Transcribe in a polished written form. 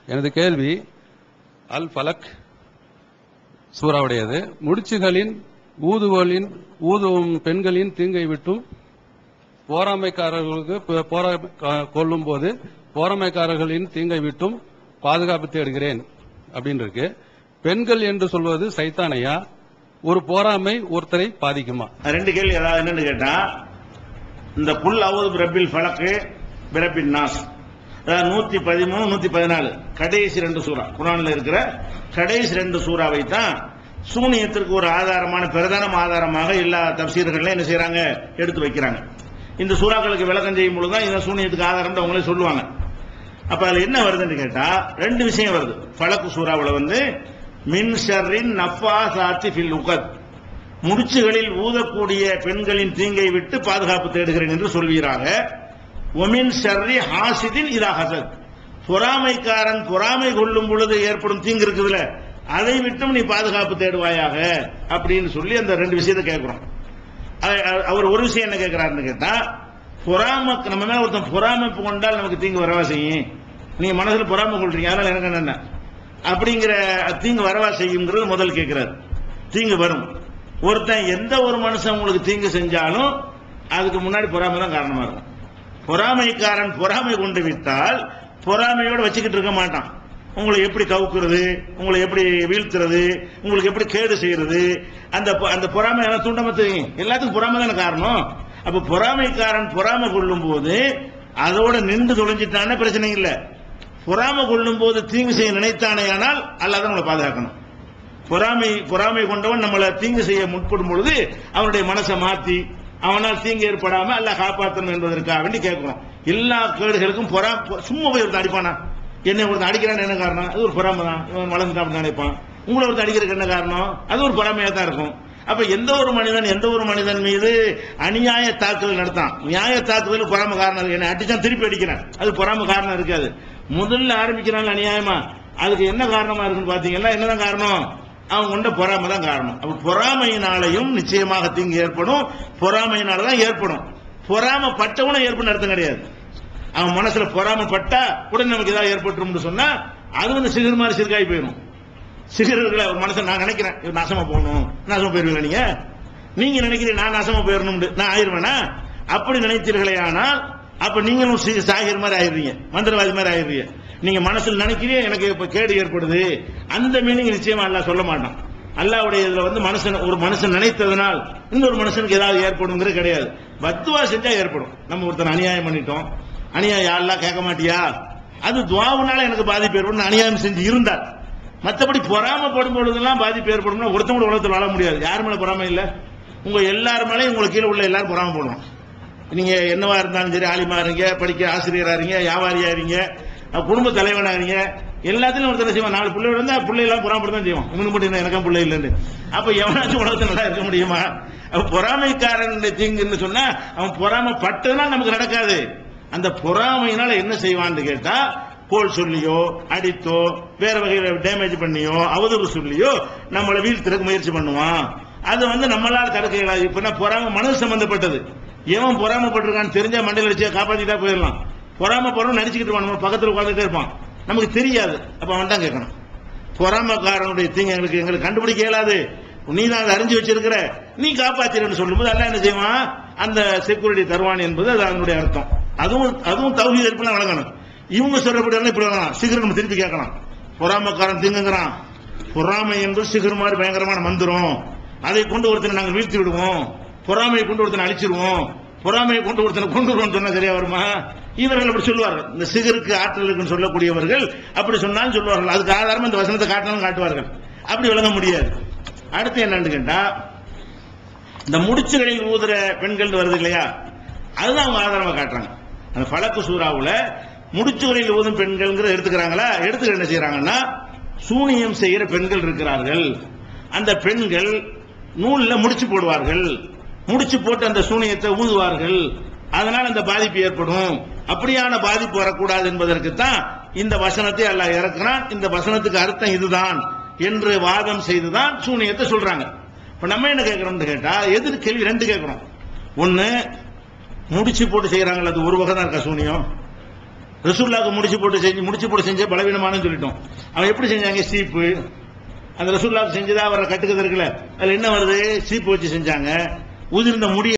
எனது கேள்வி அல் ஃபலக் சூறாவுடையது. முடிச்சுகளின் ஊதும் பெண்களின் தீங்கை விட்டும் போராமைக்காரர்களுக்கு கொள்ளும் போது போராமைக்காரர்களின் தீங்கை விட்டும் பாதுகாப்பு தேடுகிறேன் அப்படின்னு இருக்கு. பெண்கள் என்று சொல்வது சைத்தானையா? ஒரு போராமை ஒருத்தரை பாதிக்குமா? ரெண்டு கேள்வி. ஏதாவது என்னன்னு கேட்டா, இந்த குல் அவுது பிரபில் ஃபலக்கு பிரபின் நாஸ், அதாவது 113 114 கடைசி 2 சூறா, குர்ஆன்ல இருக்கிற கடைசி 2 சூறாவை தான் சூனியத்திற்கு ஒரு ஆதாரமான பிரதான ஆதாரமாக எல்லா தப்சீர்கள்ல என்ன செய்யறாங்க, எடுத்து வைக்கிறாங்க. இந்த சூறாக்களுக்கு விளக்கம் செய்யும் பொழுதுதான் இந்த சூனியத்துக்கு ஆதாரம் அவங்களே சொல்லுவாங்க. அப்ப அதுல என்ன வருதுன்னு கேட்டா, 2 விஷயம் வருது. ஃபலக்கு சூறாவுல மின் ஷர்ரின் நஃபாசாத்தி ஃபில் உகத், முடிச்சுகளில் ஊதக்கூடிய பெண்களின் தீங்கை விட்டு பாதுகாப்பு தேடுகிறேன் என்று சொல்வீராக. ஒமின் ஷர்ரி ஹாசிதின் இதா ஹசத், பொறாமைக்காரன் பொறாமை கொள்ளும் பொழுது ஏற்படும் தீங்கு இருக்குதுல, அதை விட்டும் நீ பாதுகாப்பு தேடுவாயாக அப்படின்னு சொல்லி அந்த 2 விஷயத்தை கேட்கிறோம். அவர் ஒரு விஷயம் என்ன கேட்கிறாருன்னு கேட்டா, பொறாமை நம்ம மேல ஒருத்தன் பொறாமை கொண்டால் நமக்கு தீங்கு வரவா செய்யும். நீங்க மனசுல பொறாமை கொள்றீங்க, அதனால எனக்கு என்ன அப்படிங்கிற தீங்கு வரவா செய்யுங்கிறது முதல் கேட்கிறார். தீங்கு வரும். ஒருத்தன் எந்த ஒரு மனுஷன் உங்களுக்கு தீங்கு செஞ்சாலும் அதுக்கு முன்னாடி பொறாமை தான் காரணமா இருக்கும். பொறாமைக்காரன் பொறாமை கொண்டு விட்டால் பொறாமையோட வச்சுக்கிட்டு இருக்க மாட்டான். உங்களை எப்படி கவுக்குறது, உங்களை எப்படி வீழ்த்துறது, உங்களுக்கு எப்படி கேடு செய்யறது, அந்த பொறாமை எல்லாம் தூண்டாம தெரியும். எல்லாத்துக்கும் பொறாமை தானே காரணம். அப்ப பொறாமைக்காரன் பொறாமை கொள்ளும் போது அதோட நின்று தொலைஞ்சிட்டானே பிரச்சனை இல்லை. பொறாமை கொள்ளும் போது தீங்கு செய்ய நினைத்தானே ஆனால் அல்லாஹ் நம்மளை பாதுகாக்கணும். பொறாமை கொண்டவன் நம்மளை தீங்கு செய்ய முற்படும் பொழுது அவனுடைய மனசை மாத்தி அவனால் தீங்கு ஏற்படாம அல்லாஹ் காப்பாற்றணும் என்பதற்காக வேண்டி கேட்கிறோம். எல்லா கேடுகளுக்கும் சும்மா போய் ஒருத்தன் அடிப்பானா, என்னை ஒருத்தன் அடிக்கிறான்னு என்ன காரணம்? அது ஒரு பொறாமை தான். இவன் வளர்ந்துட்டான் அப்படின்னு நினைப்பான். உங்களை ஒருத்தர் அடிக்கிறதுக்கு என்ன காரணம்? அது ஒரு பொறாமையா தான் இருக்கும். அப்ப எந்த ஒரு மனிதன் மீது அநியாய தாக்குதல் நடத்தான், நியாய தாக்குதல் பொறாமை காரணம் இருக்கு. என்ன அடிச்சான் திருப்பி அடிக்கிறேன், அது பொறாமை காரணம் இருக்காது. முதல்ல ஆரம்பிக்கிறான் அநியாயமா, அதுக்கு என்ன காரணமா இருக்குன்னு பாத்தீங்கன்னா என்னதான் காரணம்? அவன் கொண்ட பொறாமை தான் காரணம். அப்ப பொறாமையினாலையும் நிச்சயமாக தீங்கு ஏற்படும், பொறாமையினாலதான் ஏற்படும். பொறாமை பட்டவனும் ஏற்படும் அர்த்தம் கிடையாது. அவன் மனசுல பொறாமை பட்டா உடனே நமக்கு ஏதாவது ஏற்பட்டுரும் சொன்னா அது சிகர் மாதிரி சிறுகாய் போயிடும். சிகர்களை ஒரு மனசை நான் நினைக்கிறேன் இவர் நாசமா போகணும், நாசமா போயிருவீங்க. நீங்க நினைக்கிறீங்க நான் நாசமா போயிடணும், நான் ஆயிருவேனா? அப்படி நினைத்தீர்களே ஆனால் அப்ப நீங்களும் சாகிற மாதிரி ஆயிடுறீங்க, மந்திரவாதி மாதிரி ஆயிடுறீங்க. நீங்க மனசில் நினைக்கிறீங்க எனக்கு இப்ப கேடு ஏற்படுது, அந்த மீனிங் நிச்சயமா அல்லாஹ் சொல்ல மாட்டான். அல்லாஹ்வுடைய இதுல ஒரு மனுஷன் நினைத்ததனால் இன்னொரு மனுஷனுக்கு ஏதாவது ஏற்படுங்கிறது கிடையாது. பத்துவா செஞ்சா ஏற்படும். நம்ம ஒருத்தர் அநியாயம் பண்ணிட்டோம், அநியாயம் யாரெல்லாம் கேட்க மாட்டியா, அது துவாவுனால எனக்கு பாதிப்பு ஏற்படும் அநியாயம் செஞ்சு இருந்தால். மற்றபடி பொறாமப்படும் பொழுதெல்லாம் பாதிப்பு ஏற்படும். ஒருத்தவங்க உலகத்தில் வாழ முடியாது. யார் மேல பொறாமை இல்லை? உங்க எல்லாரும் மேலே உங்களுக்கு கீழே உள்ள எல்லாரும் பொறாம போடுவோம். நீங்க என்னவா இருந்தாலும் சரி, ஆலிமா இருங்க, படிக்க ஆசிரியரா இருங்க, வியாபாரியா இருங்க, குடும்ப தலைவனா இருங்க, எல்லாத்திலும் ஒருத்தர் செய்வான். 4 பிள்ளை இருந்தா பிள்ளை எல்லாம் பொறாமப்பட்டு செய்வோம். இவனு மட்டும் எனக்கும் பிள்ளை இல்லைன்னு. அப்ப எவனாச்சும் உலகத்தில் நல்லா இருக்க முடியுமா? பொறாமைக்காரன் தீங்குன்னு சொன்னா அவன் பொறாமப்பட்டதுனால நமக்கு நடக்காது. அந்த பொறாமையினால என்ன செய்வான்னு கேட்டா, கோல் சொல்லியோ அடித்தோ வேற வகையில டேமேஜ் பண்ணியோ அவதூறு சொல்லியோ நம்மளை வீழ்த்துறதுக்கு முயற்சி பண்ணுவான். அது நம்மளால தடுக்க இயலாது. இப்ப பொறாமை மனசு சம்பந்தப்பட்டது. எவன் பொறாமப்பட்டிருக்கான்னு தெரிஞ்சா மண்டையில வச்சு காப்பாத்திட்டா போயிடலாம். பொறாமப்படுறோம் நடிச்சுக்கிட்டு நம்ம பக்கத்தில் உட்காந்துட்டே இருப்பான், நமக்கு தெரியாது. அப்ப அவன் தான் கேட்கணும், பொறாமக்காரனுடைய தீங்கு எங்களுக்கு கண்டுபிடிக்க இயலாது, நீ தான் அதை அறிஞ்சு வச்சிருக்கிற, நீ காப்பாத்திரன்னு சொல்லும்போது அல்லாஹ் என்ன செய்வான்? அந்த செக்யூரிட்டி தருவான் என்பது அது அதனுடைய அர்த்தம். அதுவும் தௌஹீத் இருப்பெல்லாம் வழங்கணும். இவங்க சொல்றபடி இப்படி வரலாம். சிகர் நம்ம திருப்பி கேட்கலாம். பொறாமக்காரன் திங்குங்கிறான். பொறாமை என்பது சிகர் மாதிரி பயங்கரமான மந்திரம். அதை கொண்டு ஒருத்தனை நாங்கள் வீழ்த்தி விடுவோம், பொறாமையை கொண்டு ஒருத்தனை அழிச்சிருவோம், பொறாமையை கொண்டு ஒருத்தனை கொண்டு வருவோம் சொன்னா சரியா வருமா? இவர்கள் அப்படி சொல்லுவார்கள். இந்த சிகருக்கு ஆற்றல் இருக்குன்னு சொல்லக்கூடியவர்கள் அப்படி சொன்னாலும் சொல்லுவார்கள். அதுக்கு ஆதாரம் இந்த வசனத்தை காட்டினாலும் காட்டுவார்கள். அப்படி விளங்க முடியாது. அடுத்து என்னன்னு கேட்டா, இந்த முடிச்சுகளில் ஊதுற பெண்கள் வருது இல்லையா, அதுதான் அவங்க ஆதாரமா காட்டுறாங்க. அந்த ஃபலக்கு சூறாவுல முடிச்சுகளில் ஊதும் பெண்கள் எடுத்துக்கிறாங்களா, எடுத்து என்ன செய்யறாங்கன்னா, சூனியம் செய்கிற பெண்கள் இருக்கிறார்கள். அந்த பெண்கள் நூல்ல முடிச்சு போடுவார்கள், முடிச்சு போட்டு அந்த சூனியத்தை ஊதுவார்கள், அதனால் அந்த பாதிப்பு ஏற்படும். அப்படியான பாதிப்பு வரக்கூடாது என்பதற்கு தான் இந்த வசனத்தை அல்லாஹ் இறக்குறான். இந்த வசனத்துக்கு அர்த்தம் இதுதான் என்று வாதம் செய்துதான் சூனியத்தை சொல்றாங்க. இப்ப நம்ம என்ன கேட்கிறோம் கேட்டா, எதிர் கேள்வி 2 கேட்கிறோம். ஒன்னு, முடிச்சு போட்டு செய்யறாங்களா, அது ஒரு வகை தான் இருக்கா சூனியம்? ரசூல்லாவுக்கு முடிச்சு போட்டு செஞ்ச பலவீனமானு சொல்லிட்டோம். அவன் எப்படி செஞ்சாங்க? சீப்பு. அந்த ரசூல்லாவுக்கு செஞ்சதா அவரை கட்டுக்கிறது இருக்குல்ல, அதுல என்ன வருது? சீப்பு வச்சு செஞ்சாங்க. உதிர்ந்த முடி